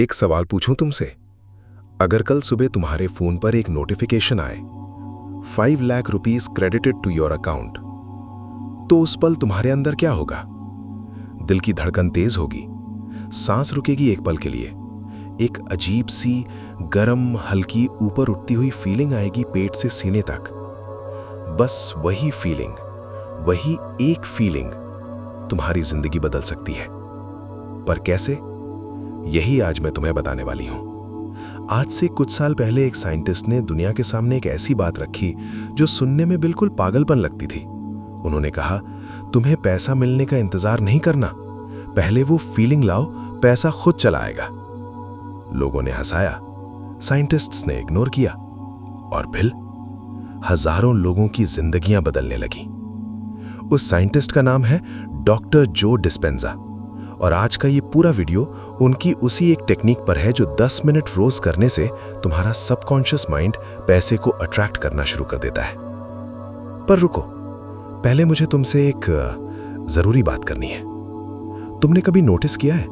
एक सवाल पूछूं तुमसे। अगर कल सुबह तुम्हारे फोन पर एक नोटिफिकेशन आए, 5 lakh rupees credited to your account, तो उस पल तुम्हारे अंदर क्या होगा? दिल की धड़कन तेज होगी, सांस रुकेगी एक पल के लिए, एक अजीब सी गरम हल्की ऊपर उठती हुई फीलिंग आएगी पेट से सीने तक। बस वही फीलिंग, वही एक फीलिंग तुम्हारी जिंदगी बदल सकती है। पर कैसे? यही आज मैं तुम्हें बताने वाली हूं। आज से कुछ साल पहले एक साइंटिस्ट ने दुनिया के सामने एक ऐसी बात रखी जो सुनने में बिल्कुल पागलपन लगती थी। उन्होंने कहा, तुम्हें पैसा मिलने का इंतजार नहीं करना, पहले वो फीलिंग लाओ, पैसा खुद चला आएगा। लोगों ने हंसाया, साइंटिस्ट्स ने इग्नोर किया, और फिर हजारों लोगों की जिंदगियां बदलने लगी। उस साइंटिस्ट का नाम है डॉक्टर जो डिस्पेंजा, और आज का ये पूरा वीडियो उनकी उसी एक टेक्निक पर है जो 10 मिनट रोज करने से तुम्हारा सबकॉन्शियस माइंड पैसे को अट्रैक्ट करना शुरू कर देता है। पर रुको, पहले मुझे तुमसे एक जरूरी बात करनी है। तुमने कभी नोटिस किया है,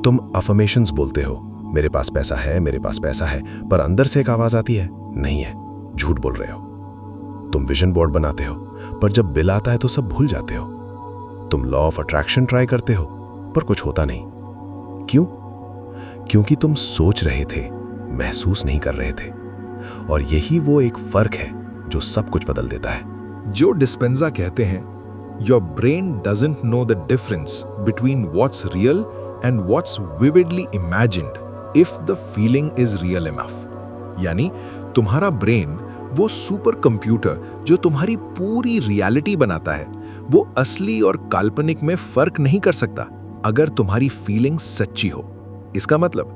तुम अफर्मेशंस बोलते हो, मेरे पास पैसा है, मेरे पास पैसा है, पर अंदर से एक आवाज आती है, नहीं है, झूठ बोल रहे हो। तुम विजन बोर्ड बनाते हो, पर जब बिल आता है तो सब भूल जाते हो। तुम लॉ ऑफ अट्रैक्शन ट्राई करते हो, पर कुछ होता नहीं। क्यों? क्योंकि तुम सोच रहे थे, महसूस नहीं कर रहे थे। और यही वो एक फर्क है जो सब कुछ बदल देता है। जो डिस्पेंजा कहते हैं, your brain doesn't know the difference between what's real and what's vividly imagined if the feeling is real enough. यानी तुम्हारा ब्रेन, वो सुपर कंप्यूटर जो तुम्हारी पूरी रियलिटी बनाता है, वो असली और काल्पनिक में फर्क नहीं कर सकता अगर तुम्हारी फीलिंग सच्ची हो। इसका मतलब,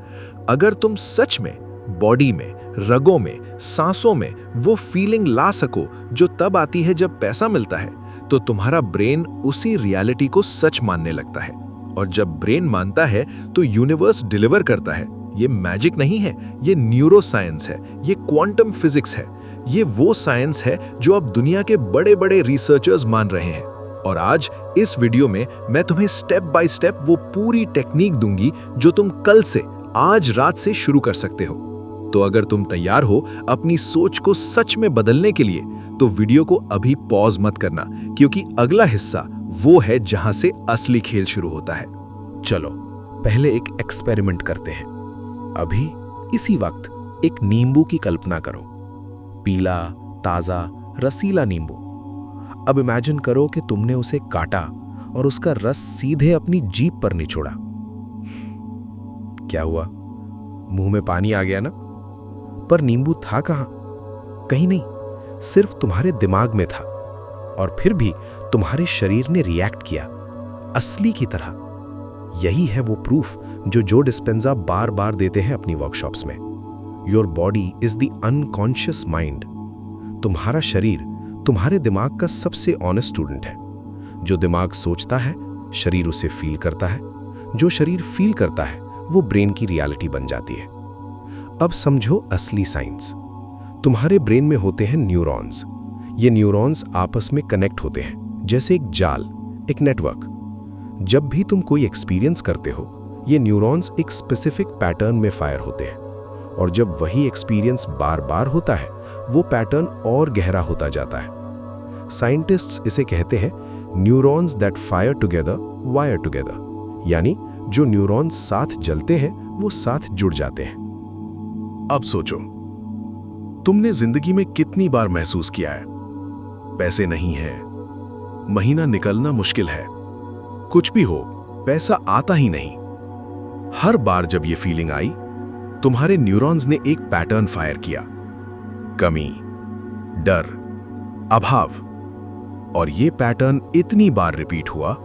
अगर तुम सच में बॉडी में, रगों में, सांसों में वो फीलिंग ला सको जो तब आती है जब पैसा मिलता है, तो तुम्हारा ब्रेन उसी रियलिटी को सच मानने लगता है। और जब ब्रेन मानता है तो यूनिवर्स डिलीवर करता है। ये मैजिक नहीं है, ये न्यूरो साइंस है, ये क्वांटम फिजिक्स है, ये वो साइंस है जो अब दुनिया के बड़े बड़े रिसर्चर्स मान रहे हैं। और आज इस वीडियो में मैं तुम्हें स्टेप बाय स्टेप वो पूरी टेक्निक दूंगी जो तुम कल से, आज रात से शुरू कर सकते हो। तो अगर तुम तैयार हो अपनी सोच को सच में बदलने के लिए, तो वीडियो को अभी पॉज मत करना, क्योंकि अगला हिस्सा वो है जहां से असली खेल शुरू होता है। चलो पहले एक एक्सपेरिमेंट करते हैं। अभी इसी वक्त एक नींबू की कल्पना करो, पीला, ताजा, रसीला नींबू। अब इमेजिन करो कि तुमने उसे काटा और उसका रस सीधे अपनी जीभ पर निचोड़ा। क्या हुआ? मुंह में पानी आ गया ना? पर नींबू था कहां? कहीं नहीं, सिर्फ तुम्हारे दिमाग में था। और फिर भी तुम्हारे शरीर ने रिएक्ट किया, असली की तरह। यही है वो प्रूफ जो डिस्पेंजा बार बार देते हैं अपनी वर्कशॉप्स में। Your body is the unconscious mind. तुम्हारा शरीर तुम्हारे दिमाग का सबसे ऑनेस्ट स्टूडेंट है। जो दिमाग सोचता है, शरीर उसे फील करता है। जो शरीर फील करता है, वो ब्रेन की रियलिटी बन जाती है। अब समझो असली साइंस। तुम्हारे ब्रेन में होते हैं न्यूरॉन्स। ये न्यूरॉन्स आपस में कनेक्ट होते हैं, जैसे एक जाल, एक नेटवर्क। जब भी तुम कोई एक्सपीरियंस करते हो, ये न्यूरॉन्स एक स्पेसिफिक पैटर्न में फायर होते हैं। और जब वही एक्सपीरियंस बार बार होता है, वो पैटर्न और गहरा होता जाता है। साइंटिस्ट्स इसे कहते हैं neurons that fire together wire together. यानी जो न्यूरॉन्स साथ जलते हैं, वो साथ जुड़ जाते हैं। अब सोचो, तुमने जिंदगी में कितनी बार महसूस किया है, पैसे नहीं है, महीना निकलना मुश्किल है, कुछ भी हो, पैसा आता ही नहीं। हर बार जब ये फीलिंग आई, तुम्हारे न्यूरॉन्स ने एक पैटर्न फायर किया, कमी, डर, अभाव। और ये पैटर्न इतनी बार रिपीट हुआ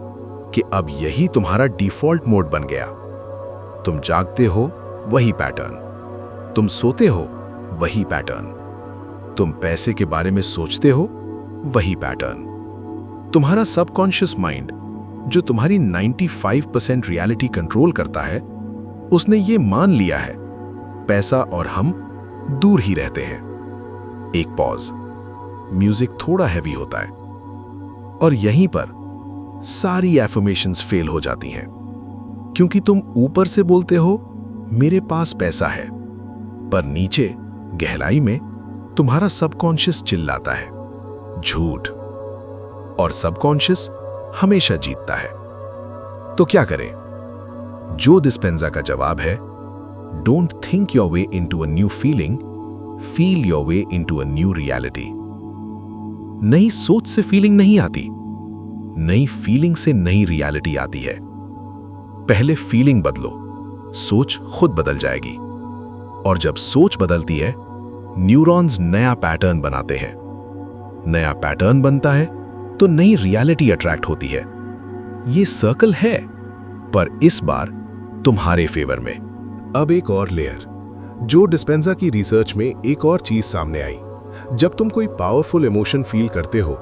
कि अब यही तुम्हारा डिफॉल्ट मोड बन गया। तुम जागते हो, वही पैटर्न। तुम सोते हो, वही पैटर्न। तुम पैसे के बारे में सोचते हो, वही पैटर्न। तुम्हारा सबकॉन्शियस माइंड, जो तुम्हारी 95% रियलिटी कंट्रोल करता है, उसने ये मान लिया है पैसा और हम दूर ही रहते हैं। एक पॉज, म्यूजिक थोड़ा हैवी होता है, और यहीं पर सारी एफर्मेशंस फेल हो जाती हैं। क्योंकि तुम ऊपर से बोलते हो मेरे पास पैसा है, पर नीचे गहराई में तुम्हारा सबकॉन्शियस चिल्लाता है झूठ, और सबकॉन्शियस हमेशा जीतता है। तो क्या करें? जो डिस्पेंजा का जवाब है, don't think your way into a new feeling, feel your way into a new reality. नई सोच से फीलिंग नहीं आती, नई फीलिंग से नई रियलिटी आती है। पहले फीलिंग बदलो, सोच खुद बदल जाएगी। और जब सोच बदलती है, न्यूरॉन्स नया पैटर्न बनाते हैं। नया पैटर्न बनता है तो नई रियलिटी अट्रैक्ट होती है। ये सर्कल है, पर इस बार तुम्हारे फेवर में। अब एक और लेयर। जो डिस्पेंजा की रिसर्च में एक और चीज सामने आई। जब तुम कोई पावरफुल इमोशन फील करते हो,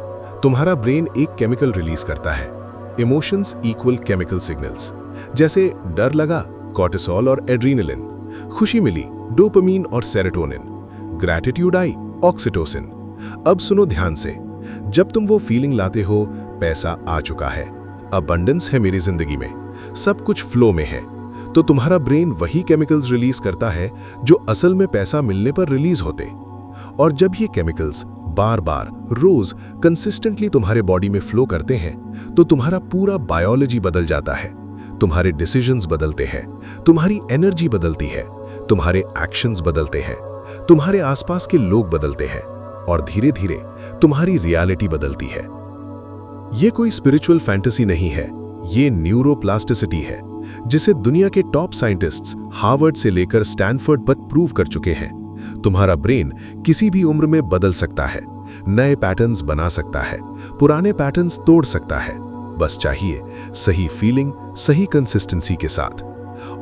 तुम्हारा ब्रेन एक केमिकल रिलीज करता है, इमोशंस इक्वल केमिकल सिग्नल्स। जैसे डर लगा, कॉर्टिसोल और एड्रीनलिन। खुशी मिली, डोपामीन और सेरोटोनिन। ग्रैटिट्यूड आई, ऑक्सीटोसिन। अब सुनो ध्यान से, जब तुम वो फीलिंग लाते हो, पैसा आ चुका है, अबंडेंस है मेरी जिंदगी में, सब कुछ फ्लो में है, तो तुम्हारा ब्रेन वही केमिकल्स रिलीज करता है जो असल में पैसा मिलने पर रिलीज होते। और जब ये केमिकल्स बार बार रोज कंसिस्टेंटली तुम्हारे बॉडी में फ्लो करते हैं, तो तुम्हारा पूरा बायोलॉजी बदल जाता है। तुम्हारे डिसीजंस बदलते हैं, तुम्हारी एनर्जी बदलती है, तुम्हारे एक्शंस बदलते हैं, तुम्हारे आसपास के लोग बदलते हैं, और धीरे धीरे तुम्हारी रियलिटी बदलती है। ये कोई स्पिरिचुअल फैंटेसी नहीं है, ये न्यूरोप्लास्टिसिटी है, जिसे दुनिया के टॉप साइंटिस्ट्स हार्वर्ड से लेकर स्टैनफोर्ड तक प्रूव कर चुके हैं। तुम्हारा ब्रेन किसी भी उम्र में बदल सकता है, नए पैटर्न्स बना सकता है, पुराने पैटर्न्स तोड़ सकता है। बस चाहिए सही फीलिंग, सही कंसिस्टेंसी के साथ।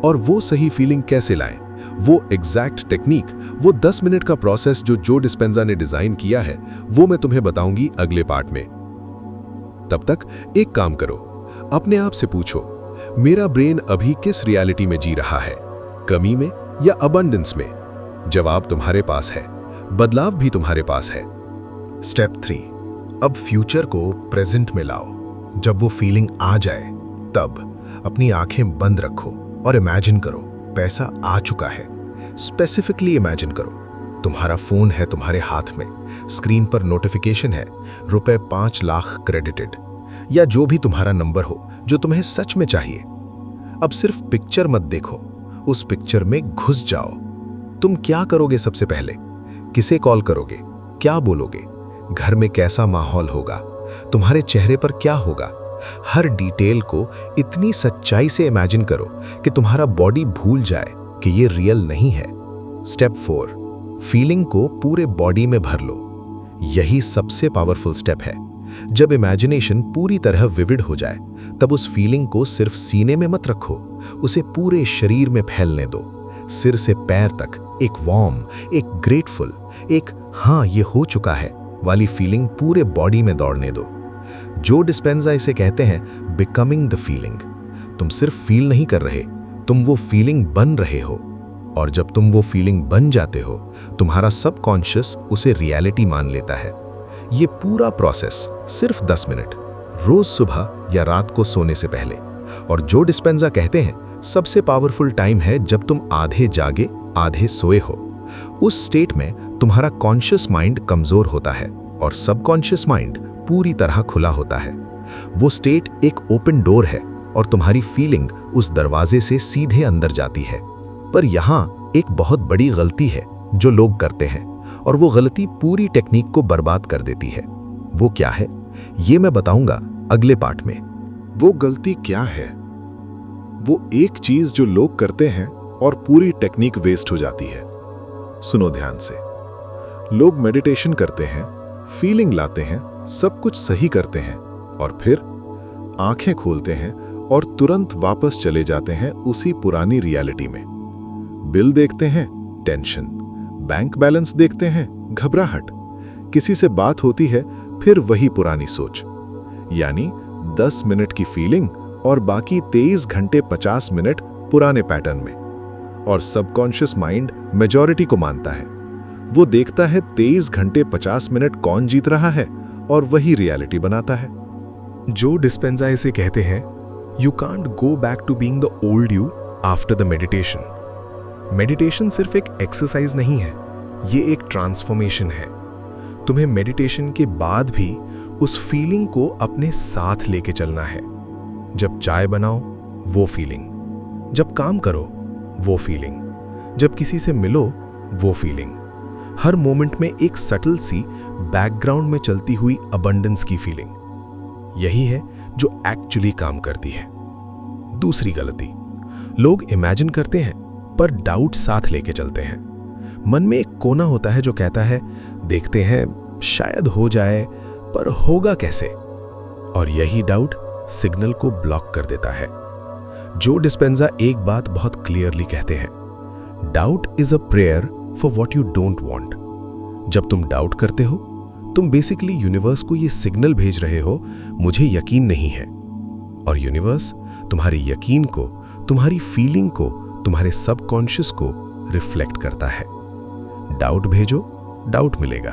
और वो सही फीलिंग कैसे लाएं? वो एग्जैक्ट टेक्निक, वो 10 मिनट का प्रोसेस जो डिस्पेंजा ने डिजाइन किया है, वो मैं तुम्हें बताऊंगी अगले पार्ट में। तब तक एक काम करो, अपने आप से पूछो, मेरा ब्रेन अभी किस रियलिटी में जी रहा है, कमी में या अबंडेंस में? जवाब तुम्हारे पास है, बदलाव भी तुम्हारे पास है। स्टेप 3, अब फ्यूचर को प्रेजेंट में लाओ। जब वो फीलिंग आ जाए, तब अपनी आंखें बंद रखो और इमेजिन करो पैसा आ चुका है। स्पेसिफिकली इमेजिन करो, तुम्हारा फोन है तुम्हारे हाथ में, स्क्रीन पर नोटिफिकेशन है, रुपए 5 लाख क्रेडिटेड, या जो भी तुम्हारा नंबर हो जो तुम्हें सच में चाहिए। अब सिर्फ पिक्चर मत देखो, उस पिक्चर में घुस जाओ। तुम क्या करोगे? सबसे पहले किसे कॉल करोगे, क्या बोलोगे, घर में कैसा माहौल होगा, तुम्हारे चेहरे पर क्या होगा? हर डिटेल को इतनी सच्चाई से इमेजिन करो कि तुम्हारा बॉडी भूल जाए कि ये रियल नहीं है। स्टेप 4, फीलिंग को पूरे बॉडी में भर लो। यही सबसे पावरफुल स्टेप है। जब इमेजिनेशन पूरी तरह विविड हो जाए, तब उस फीलिंग को सिर्फ सीने में मत रखो, उसे पूरे शरीर में फैलने दो। सिर से पैर तक एक वार्म, एक ग्रेटफुल, एक हाँ ये हो चुका है वाली फीलिंग पूरे बॉडी में दौड़ने दो। जो डिस्पेंजा इसे कहते हैं बिकमिंग द फीलिंग। तुम सिर्फ फील नहीं कर रहे, तुम वो फीलिंग बन रहे हो। और जब तुम वो फीलिंग बन जाते हो, तुम्हारा सबकॉन्शियस उसे रियलिटी मान लेता है। ये पूरा प्रोसेस सिर्फ 10 मिनट, रोज सुबह या रात को सोने से पहले। और जो डिस्पेंजा कहते हैं सबसे पावरफुल टाइम है जब तुम आधे जागे आधे सोए हो। उस स्टेट में तुम्हारा कॉन्शियस माइंड कमजोर होता है और सबकॉन्शियस माइंड पूरी तरह खुला होता है। वो स्टेट एक ओपन डोर है और तुम्हारी फीलिंग उस दरवाजे से सीधे अंदर जाती है। पर यहाँ एक बहुत बड़ी गलती है जो लोग करते हैं, और वो गलती पूरी टेक्निक को बर्बाद कर देती है। वो क्या है, ये मैं बताऊंगा अगले पार्ट में। वो गलती क्या है? वो एक चीज जो लोग करते हैं और पूरी टेक्निक वेस्ट हो जाती है। सुनो ध्यान से। लोग मेडिटेशन करते हैं, फीलिंग लाते हैं, सब कुछ सही करते हैं, और फिर आंखें खोलते हैं और तुरंत वापस चले जाते हैं उसी पुरानी रियलिटी में। बिल देखते हैं, टेंशन, बैंक बैलेंस देखते हैं, घबराहट, किसी से बात होती है, फिर वही पुरानी सोच। यानी 10 मिनट की फीलिंग और बाकी 23 घंटे 50 मिनट पुराने पैटर्न में। और सबकॉन्शियस माइंड मेजॉरिटी को मानता है। वो देखता है 23 घंटे 50 मिनट कौन जीत रहा है और वही रियलिटी बनाता है। जो डिस्पेंजा इसे कहते हैं, you can't go back to being the old you after the meditation. Meditation सिर्फ एक एक्सरसाइज नहीं है, ये एक ट्रांसफॉर्मेशन है। तुम्हें मेडिटेशन के बाद भी उस फीलिंग को अपने साथ लेके चलना है। जब चाय बनाओ वो फीलिंग, जब काम करो वो फीलिंग, जब किसी से मिलो वो फीलिंग। हर मोमेंट में एक सटल सी बैकग्राउंड में चलती हुई अबंडेंस की फीलिंग, यही है जो एक्चुअली काम करती है। दूसरी गलती, लोग इमेजिन करते हैं पर डाउट साथ लेके चलते हैं। मन में एक कोना होता है जो कहता है देखते हैं शायद हो जाए, पर होगा कैसे? और यही डाउट सिग्नल को ब्लॉक कर देता है। जो डिस्पेंजा एक बात बहुत क्लियरली कहते हैं, doubt is a prayer for what you don't want. जब तुम डाउट करते हो तुम बेसिकली यूनिवर्स को ये सिग्नल भेज रहे हो मुझे यकीन नहीं है, और यूनिवर्स तुम्हारे यकीन को, तुम्हारी फीलिंग को, तुम्हारे सबकॉन्शियस को रिफ्लेक्ट करता है। डाउट भेजो, डाउट मिलेगा।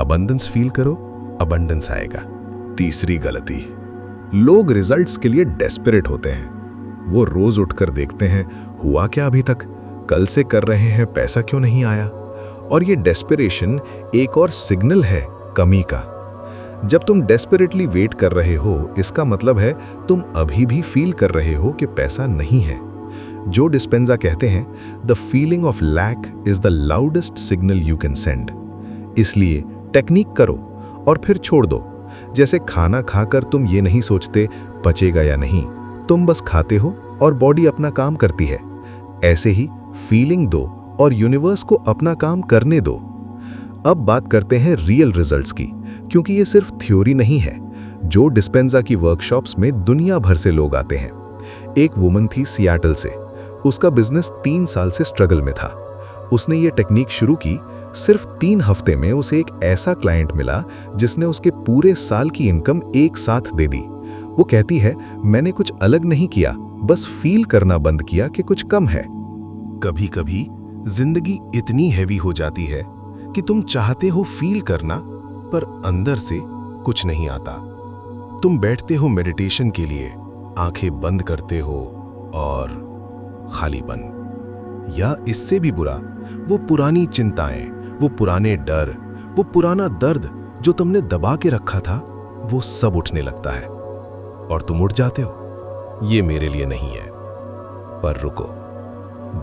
अबंडेंस फील करो, अबंडेंस आएगा। तीसरी गलती, लोग रिजल्ट्स के लिए डेस्परेट होते हैं। वो रोज उठकर देखते हैं हुआ क्या अभी तक, कल से कर रहे हैं पैसा क्यों नहीं आया। और ये डेस्परेशन एक और सिग्नल है कमी का। जब तुम डेस्परेटली वेट कर रहे हो इसका मतलब है तुम अभी भी फील कर रहे हो कि पैसा नहीं है। जो डिस्पेंजा कहते हैं the feeling of lack is the loudest signal you can send. इसलिए टेक्निक करो और फिर छोड़ दो। जैसे खाना खाकर तुम ये नहीं सोचते पचेगा या नहीं, तुम बस खाते हो और बॉडी अपना काम करती है। ऐसे ही फीलिंग दो और यूनिवर्स को अपना काम करने दो। अब बात करते हैं रियल रिजल्ट्स की, क्योंकि ये सिर्फ थ्योरी नहीं है। जो डिस्पेंजा की वर्कशॉप्स में दुनिया भर से लोग आते हैं। एक वुमन थी सियाटल से, उसका बिजनेस 3 साल से स्ट्रगल में था। उसने ये टेक्निक शुरू की, सिर्फ 3 हफ्ते में उसे एक ऐसा क्लाइंट मिला जिसने उसके पूरे साल की इनकम एक साथ दे दी। वो कहती है मैंने कुछ अलग नहीं किया, बस फील करना बंद किया कि कुछ कम है। कभी कभी जिंदगी इतनी हैवी हो जाती है कि तुम चाहते हो फील करना, पर अंदर से कुछ नहीं आता। तुम बैठते हो मेडिटेशन के लिए, आंखें बंद करते हो और खालीपन, या इससे भी बुरा वो पुरानी चिंताएं, वो पुराने डर, वो पुराना दर्द जो तुमने दबा के रखा था, वो सब उठने लगता है और तुम उठ जाते हो, ये मेरे लिए नहीं है। पर रुको,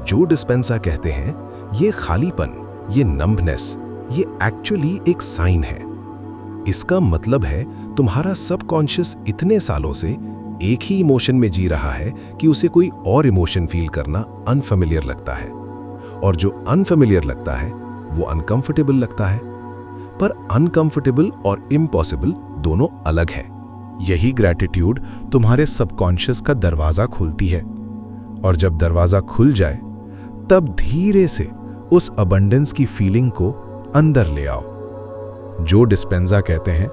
जो डिस्पेंसा कहते हैं ये खालीपन, ये नंबनेस, ये एक्चुअली एक साइन है। इसका मतलब है तुम्हारा सबकॉन्शियस इतने सालों से एक ही इमोशन में जी रहा है कि उसे कोई और इमोशन फील करना अनफेमिलियर लगता है, और जो अनफेमिलियर लगता है वो अनकंफर्टेबल लगता है। पर अनकंफर्टेबल और इम्पॉसिबल दोनों अलग हैं। यही ग्रैटिट्यूड तुम्हारे सबकॉन्शियस का दरवाजा खोलती है, और जब दरवाजा खुल जाए तब धीरे से उस अबंडेंस की फीलिंग को अंदर ले आओ। जो डिस्पेंजा कहते हैं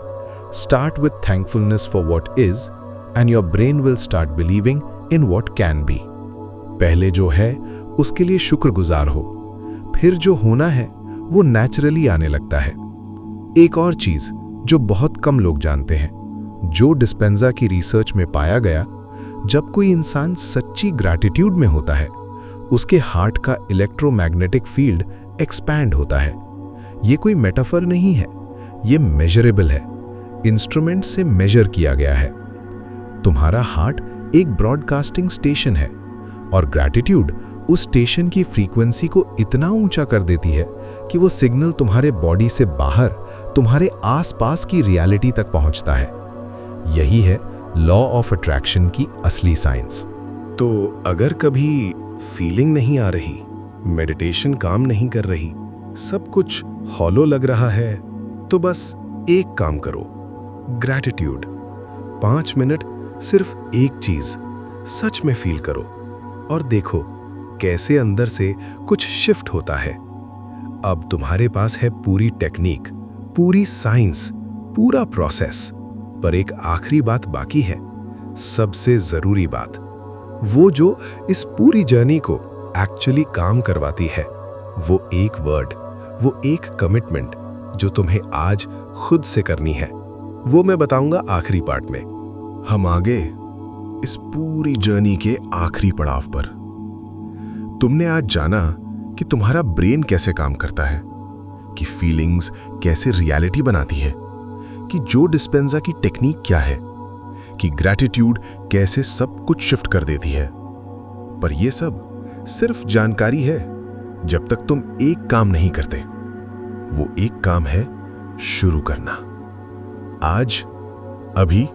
start with thankfulness for what is and your brain will start believing in what can be. पहले जो है उसके लिए शुक्रगुजार हो, फिर जो होना है वो नेचुरली आने लगता है। एक और चीज जो बहुत कम लोग जानते हैं, जो डिस्पेंजा की रिसर्च में पाया गया, जब कोई इंसान सच्ची ग्रैटिट्यूड में होता है उसके हार्ट का इलेक्ट्रोमैग्नेटिक फील्ड एक्सपैंड होता है। ये कोई मेटाफर नहीं है, ये मेजरेबल है, इंस्ट्रूमेंट से मेजर किया गया है। तुम्हारा हार्ट एक ब्रॉडकास्टिंग स्टेशन है, और ग्रैटिट्यूड उस स्टेशन की फ्रीक्वेंसी को इतना ऊंचा कर देती है कि वो सिग्नल तुम्हारे बॉडी से बाहर तुम्हारे आसपास की रियलिटी तक पहुंचता है। यही है लॉ ऑफ अट्रैक्शन की असली साइंस। तो अगर कभी फीलिंग नहीं आ रही, मेडिटेशन काम नहीं कर रही, सब कुछ हॉलो लग रहा है, तो बस एक काम करो, ग्रैटिट्यूड। 5 मिनट सिर्फ एक चीज सच में फील करो और देखो कैसे अंदर से कुछ शिफ्ट होता है। अब तुम्हारे पास है पूरी टेक्निक, पूरी साइंस, पूरा प्रोसेस, पर एक आखिरी बात बाकी है, सबसे जरूरी बात, वो जो इस पूरी जर्नी को एक्चुअली काम करवाती है। वो एक वर्ड, वो एक कमिटमेंट जो तुम्हें आज खुद से करनी है, वो मैं बताऊंगा आखिरी पार्ट में। हम आगे इस पूरी जर्नी के आखिरी पड़ाव पर। तुमने आज जाना कि तुम्हारा ब्रेन कैसे काम करता है, कि फीलिंग्स कैसे रियलिटी बनाती है, कि जो डिस्पेंजा की टेक्निक क्या है, कि ग्रैटिट्यूड कैसे सब कुछ शिफ्ट कर देती है। पर यह सब सिर्फ जानकारी है जब तक तुम एक काम नहीं करते। वो एक काम है शुरू करना, आज, अभी,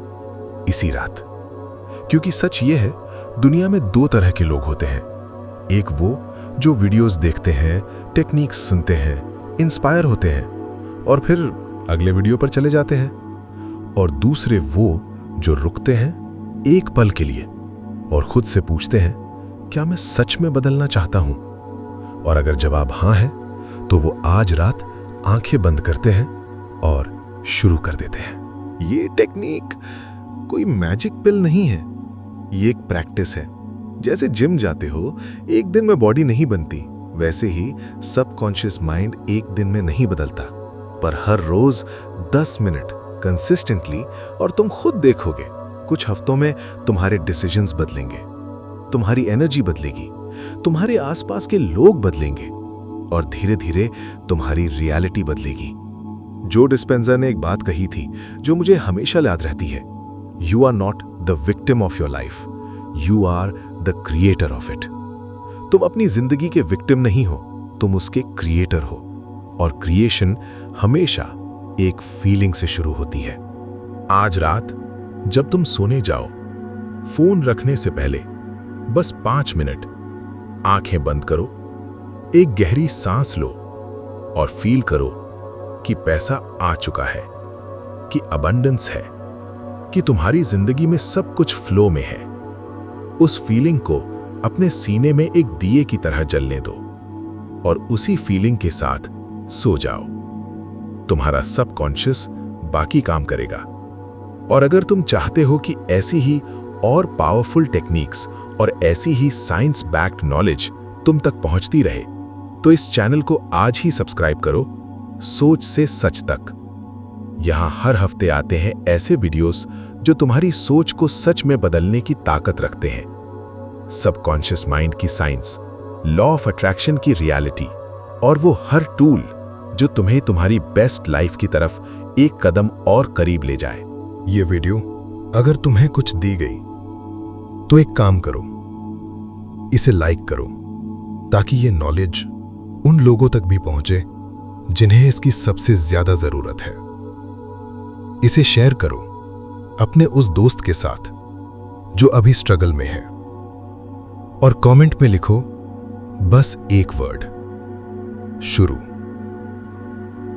इसी रात। क्योंकि सच ये है, दुनिया में दो तरह के लोग होते हैं। एक वो जो वीडियोस देखते हैं, टेक्निक्स सुनते हैं, इंस्पायर होते हैं और फिर अगले वीडियो पर चले जाते हैं। और दूसरे वो जो रुकते हैं एक पल के लिए और खुद से पूछते हैं, क्या मैं सच में बदलना चाहता हूं? और अगर जवाब हां है तो वो आज रात आंखें बंद करते हैं और शुरू कर देते हैं। ये टेक्निक कोई मैजिक पिल नहीं है, ये एक प्रैक्टिस है। जैसे जिम जाते हो, एक दिन में बॉडी नहीं बनती, वैसे ही सबकॉन्शियस माइंड एक दिन में नहीं बदलता। पर हर रोज 10 मिनट कंसिस्टेंटली और तुम खुद देखोगे, कुछ हफ्तों में तुम्हारे डिसीजंस बदलेंगे, तुम्हारी एनर्जी बदलेगी, तुम्हारे आसपास के लोग बदलेंगे और धीरे धीरे तुम्हारी रियलिटी बदलेगी। जो डिस्पेंजा ने एक बात कही थी जो मुझे हमेशा याद रहती है, you are not the victim of your life, you are the creator of it. तुम अपनी जिंदगी के विक्टिम नहीं हो, तुम उसके क्रिएटर हो। और क्रिएशन हमेशा एक फीलिंग से शुरू होती है। आज रात जब तुम सोने जाओ, फोन रखने से पहले बस 5 मिनट आंखें बंद करो, एक गहरी सांस लो और फील करो कि पैसा आ चुका है, कि अबंडेंस है, कि तुम्हारी जिंदगी में सब कुछ फ्लो में है। उस फीलिंग को अपने सीने में एक दिए की तरह जलने दो और उसी फीलिंग के साथ सो जाओ। तुम्हारा सबकॉन्शियस बाकी काम करेगा। और अगर तुम चाहते हो कि ऐसी ही और पावरफुल टेक्निक्स और ऐसी ही साइंस बैक्ड नॉलेज तुम तक पहुंचती रहे, तो इस चैनल को आज ही सब्सक्राइब करो, सोच से सच तक। यहां हर हफ्ते आते हैं ऐसे वीडियोस जो तुम्हारी सोच को सच में बदलने की ताकत रखते हैं। सबकॉन्शियस माइंड की साइंस, लॉ ऑफ अट्रैक्शन की रियलिटी और वो हर टूल जो तुम्हें तुम्हारी बेस्ट लाइफ की तरफ एक कदम और करीब ले जाए। ये वीडियो अगर तुम्हें कुछ दी गई तो एक काम करो, इसे लाइक करो ताकि ये नॉलेज उन लोगों तक भी पहुंचे जिन्हें इसकी सबसे ज्यादा जरूरत है। इसे शेयर करो अपने उस दोस्त के साथ जो अभी स्ट्रगल में है और कमेंट में लिखो बस एक वर्ड, शुरू।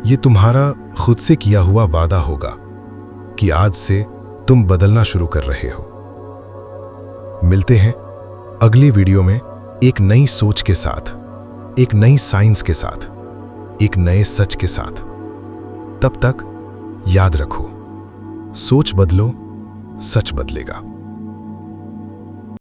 ये तुम्हारा खुद से किया हुआ वादा होगा कि आज से तुम बदलना शुरू कर रहे हो। मिलते हैं अगली वीडियो में एक नई सोच के साथ, एक नई साइंस के साथ, एक नए सच के साथ। तब तक याद रखो, सोच बदलो, सच बदलेगा।